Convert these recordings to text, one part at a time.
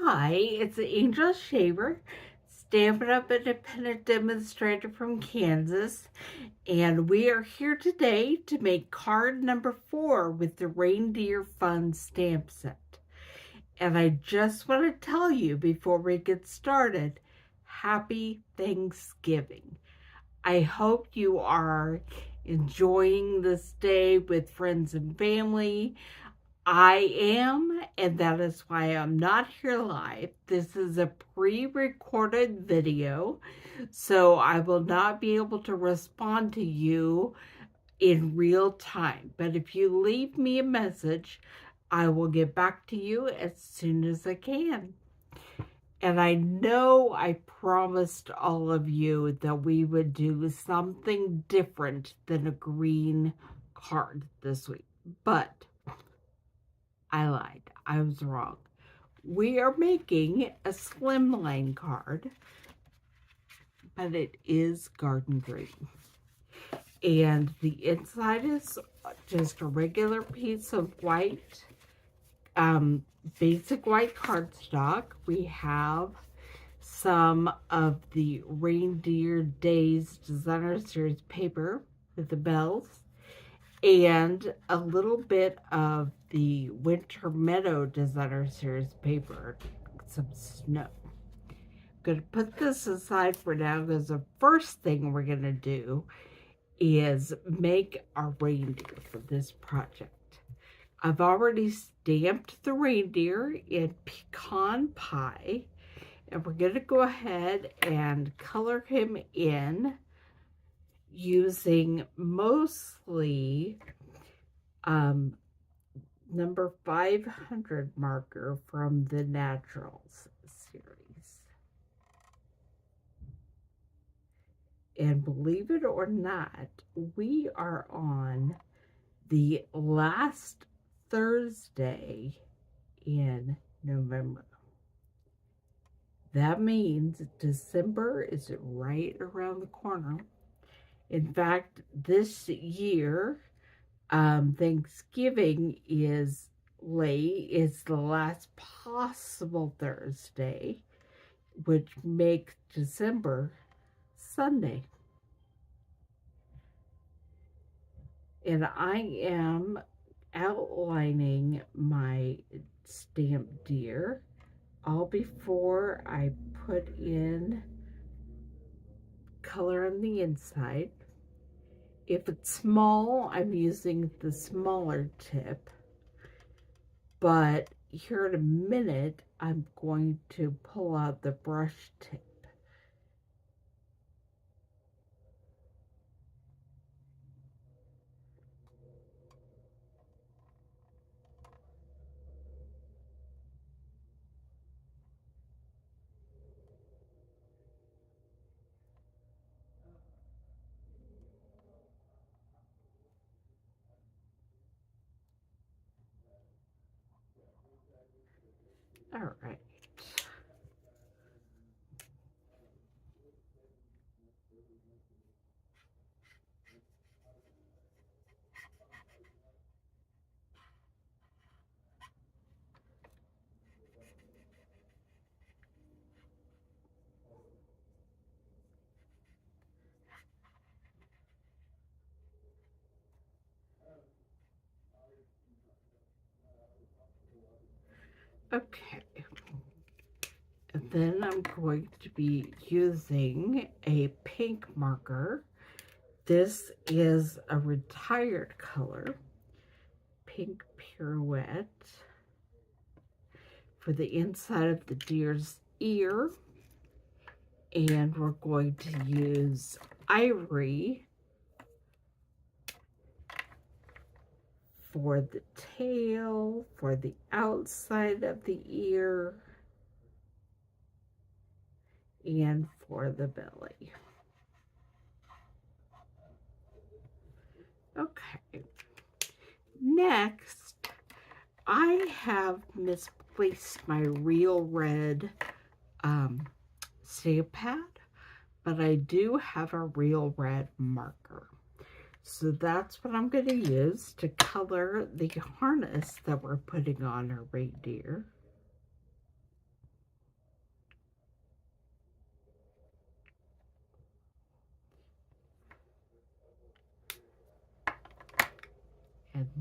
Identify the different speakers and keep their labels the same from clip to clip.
Speaker 1: Hi, it's Angel Shaver, Stampin' Up Independent Demonstrator from Kansas, and we are here today to make card number 4 with the Reindeer Fun stamp set. And I just want to tell you before we get started, Happy Thanksgiving. I hope you are enjoying this day with friends and family. I am, and that is why I'm not here live. This is a pre-recorded video, so I will not be able to respond to you in real time. But if you leave me a message, I will get back to you as soon as I can. And I know I promised all of you that we would do something different than a green card this week, but I lied. I was wrong. We are making a slimline card, but it is garden green. And the inside is just a regular piece of white, basic white cardstock. We have some of the Reindeer Days Designer Series paper with the bells, and a little bit of the Winter Meadow Designer Series paper, some snow. I'm going to put this aside for now because the first thing we're going to do is make our reindeer for this project. I've already stamped the reindeer in pecan pie, and we're going to go ahead and color him in using mostly number 500 marker from the Naturals series. And believe it or not, we are on the last Thursday in November. That means December is right around the corner. In fact, this year, Thanksgiving is late. It's the last possible Thursday, which makes December Sunday. And I am outlining my stamped deer all before I put in color on the inside. If it's small, I'm using the smaller tip, but here in a minute, I'm going to pull out the brush tip. All right. Okay. And then I'm going to be using a pink marker. This is a retired color, Pink Pirouette, for the inside of the deer's ear. And we're going to use ivory for the tail, for the outside of the ear, and for the belly. Okay. Next, I have misplaced my real red stamp pad, but I do have a real red marker. So that's what I'm going to use to color the harness that we're putting on our reindeer.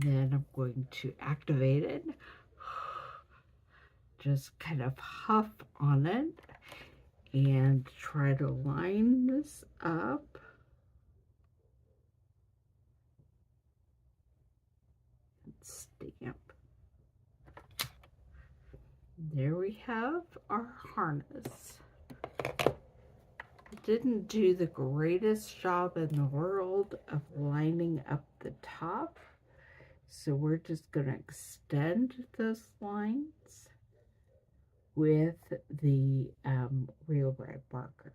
Speaker 1: Then I'm going to activate it. Just kind of huff on it and try to line this up. And stamp. There we have our harness. Didn't do the greatest job in the world of lining up the top, so we're just going to extend those lines with the real red marker.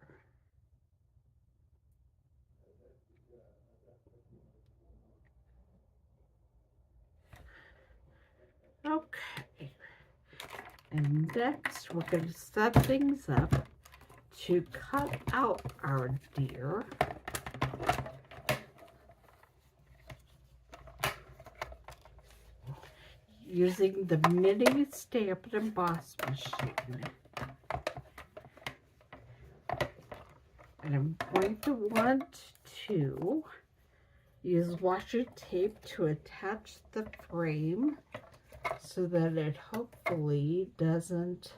Speaker 1: Okay, and next we're going to set things up to cut out our deer. Using the mini Stampin' Emboss machine. And I'm going to want to use washi tape to attach the frame so that it hopefully doesn't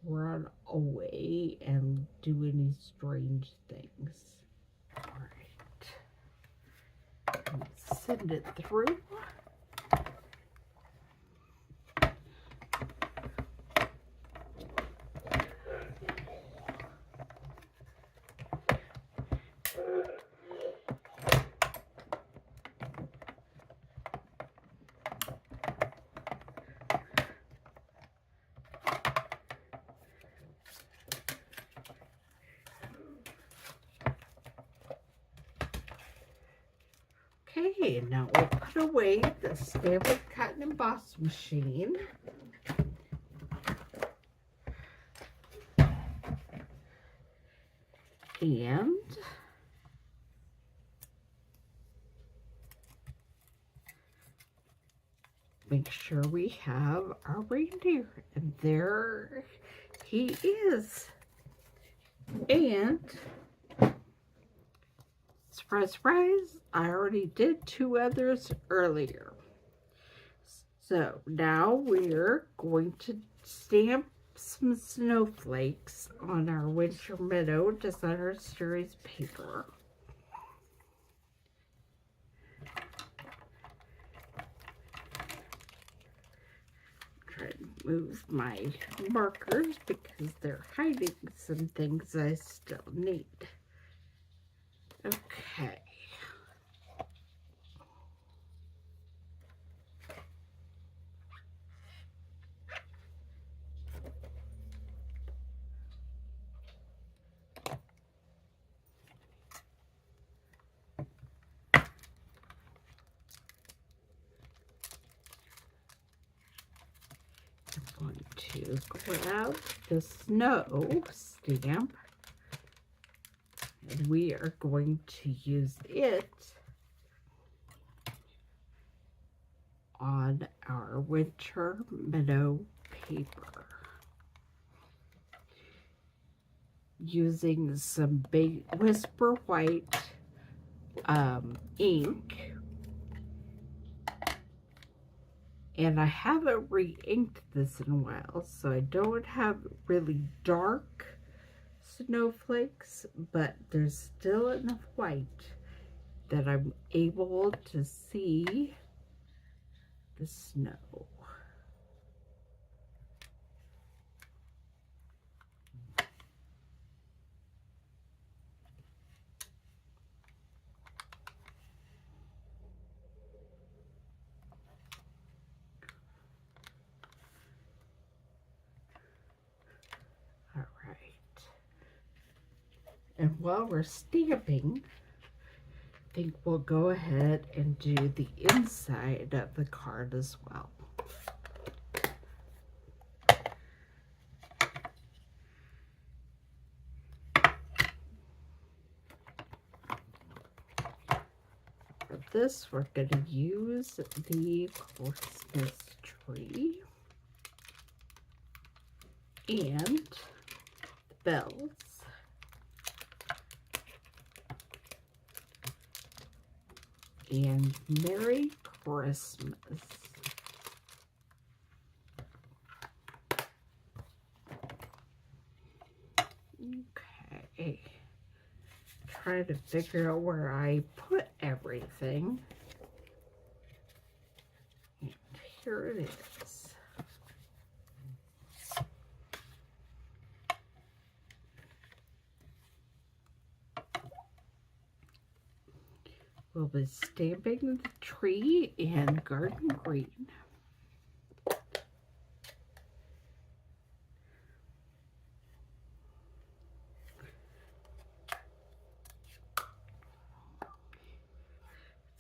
Speaker 1: run away and do any strange things. All right. Send it through. Okay, now we'll put away the Stampin' Cut and Emboss machine. And make sure we have our reindeer. And there he is. And surprise, surprise, I already did 2 others earlier. So now we're going to stamp some snowflakes on our Winter Meadow Designer Series paper. Try to move my markers because they're hiding some things I still need. Okay. I'm going to grab the snow stamp, and we are going to use it on our Winter Meadow paper. Using some Whisper White ink. And I haven't re-inked this in a while, so I don't have really dark snowflakes, but there's still enough white that I'm able to see the snow. And while we're stamping, I think we'll go ahead and do the inside of the card as well. For this, we're going to use the Christmas tree and the bells. And Merry Christmas. Okay. Try to figure out where I put everything. And here it is. We'll be stamping the tree in garden green.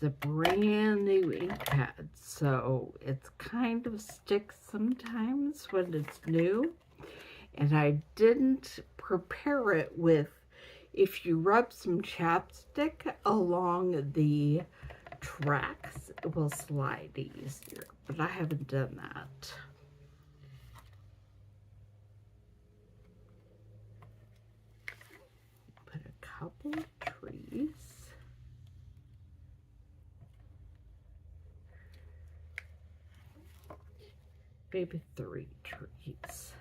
Speaker 1: It's a brand new ink pad, so it's kind of sticks sometimes when it's new. And I didn't prepare it with, if you rub some chapstick along the tracks, it will slide easier, but I haven't done that. Put a couple of trees. Maybe 3 trees.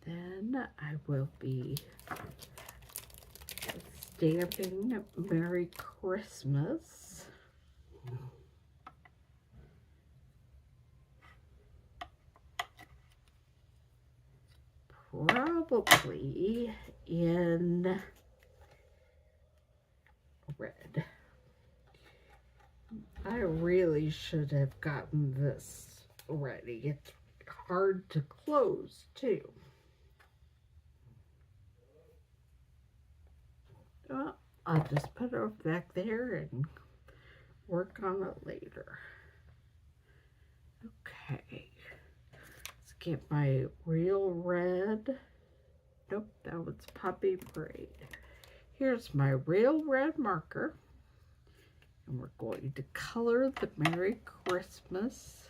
Speaker 1: Then I will be stamping Merry Christmas. Probably in red. I really should have gotten this ready. It's hard to close too. Well, I'll just put it back there and work on it later. Okay, let's get my real red. Nope, that was Puppy Parade. Here's my real red marker. And we're going to color the Merry Christmas.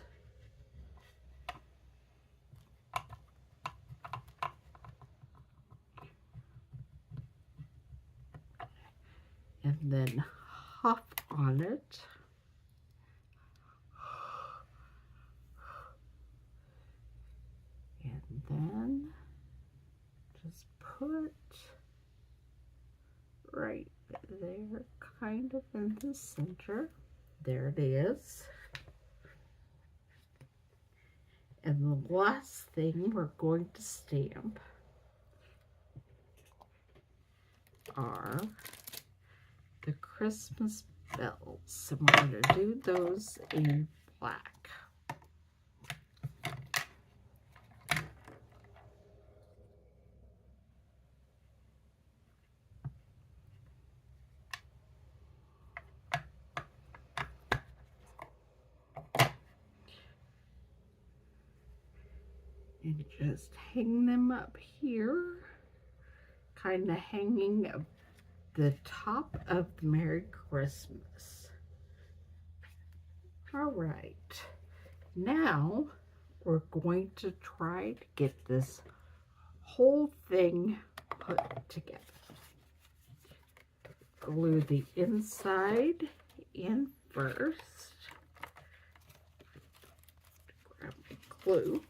Speaker 1: And then huff on it. And then just put right there, kind of in the center. There it is. And the last thing we're going to stamp are the Christmas bells. And we're going to do those in black. And just hang them up here, kind of hanging the top of Merry Christmas. All right, now we're going to try to get this whole thing put together. Glue the inside in first. Grab my glue.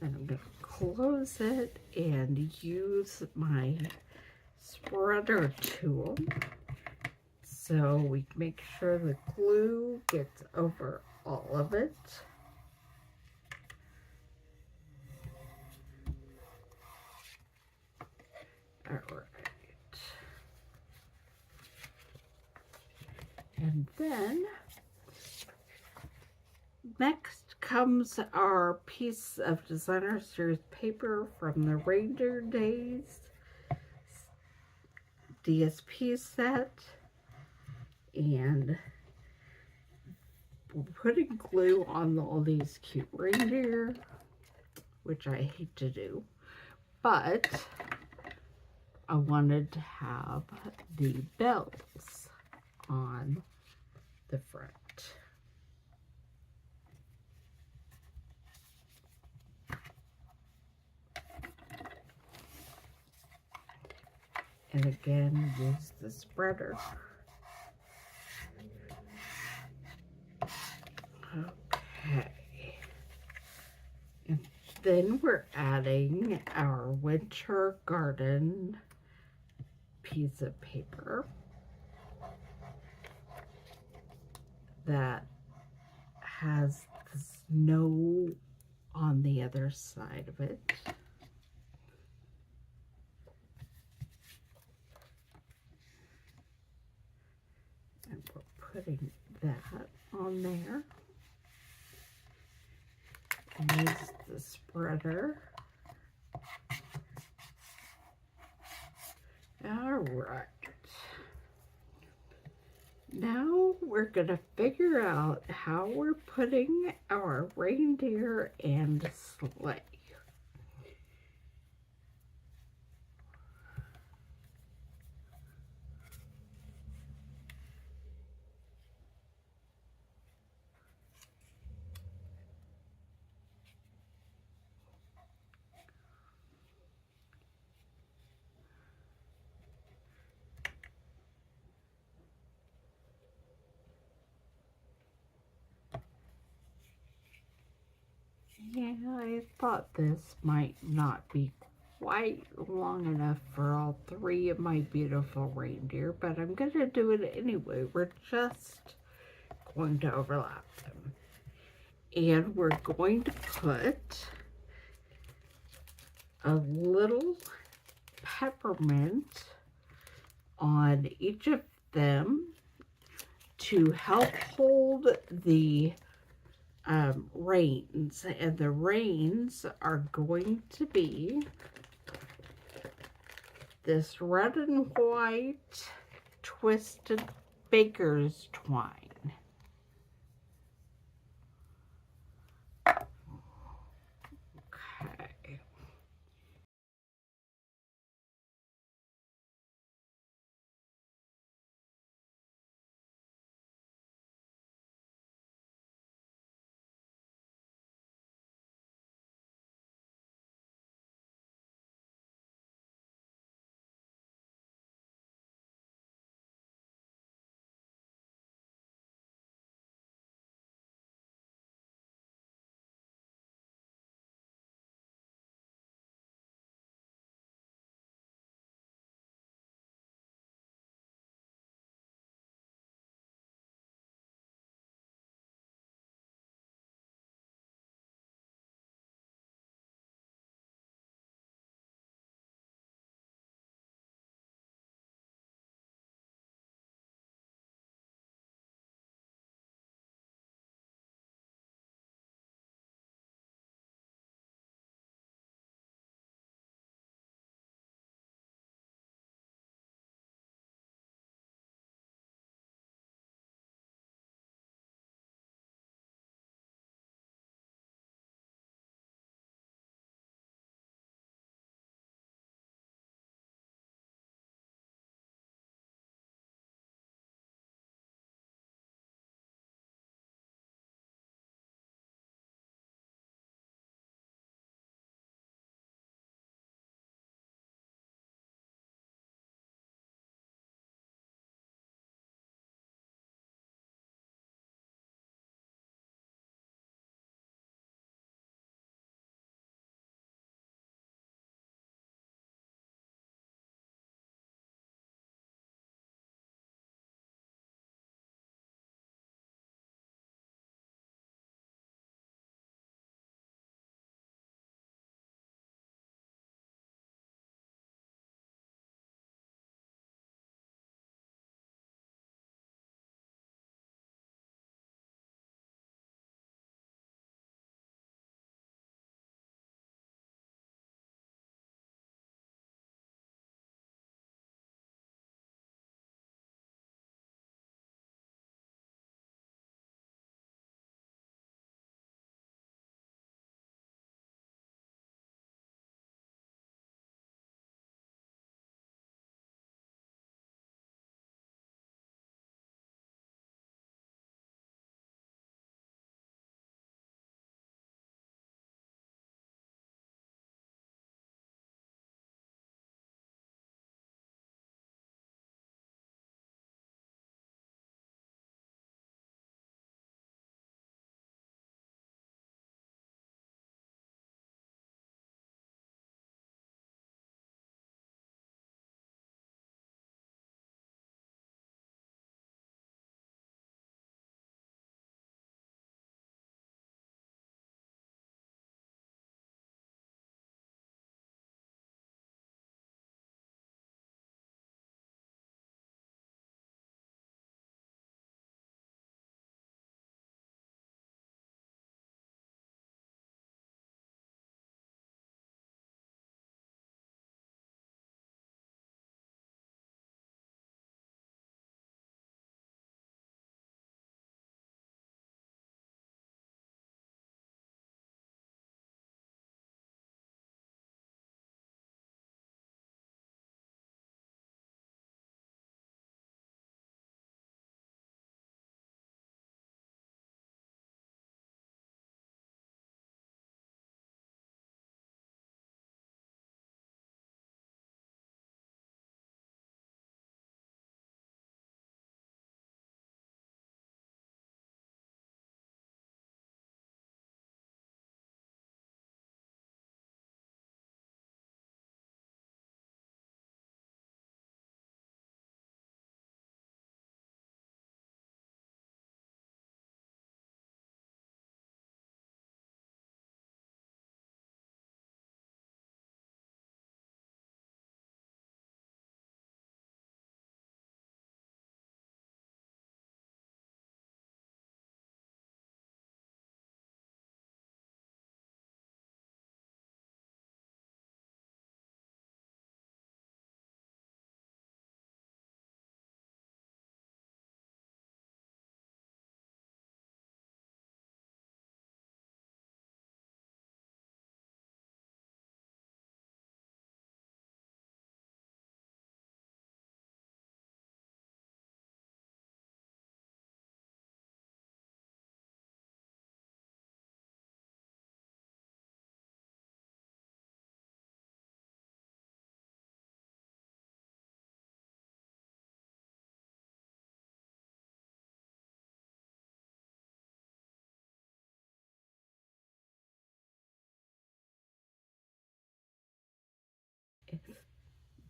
Speaker 1: And I'm going to close it and use my spreader tool so we make sure the glue gets over all of it. All right. then next comes our piece of designer series paper from the Reindeer Days DSP set, and we're putting glue on all these cute reindeer, which I hate to do, but I wanted to have the bells on the front. And again, use the spreader. Okay. And then we're adding our winter garden piece of paper that has the snow on the other side of it. And we're putting that on there. And use the spreader. All right. Now we're going to figure out how we're putting our reindeer and sleigh. Yeah, I thought this might not be quite long enough for all three of my beautiful reindeer, but I'm going to do it anyway. We're just going to overlap them. And we're going to put a little peppermint on each of them to help hold the reins, and the reins are going to be this red and white twisted baker's twine.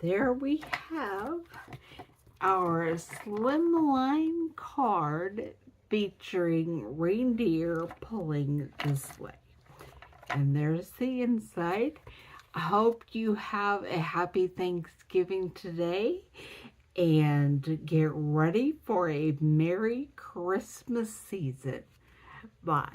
Speaker 1: there we have our slimline card featuring reindeer pulling the sleigh. And there's the inside. I hope you have a happy Thanksgiving today and get ready for a Merry Christmas season. Bye.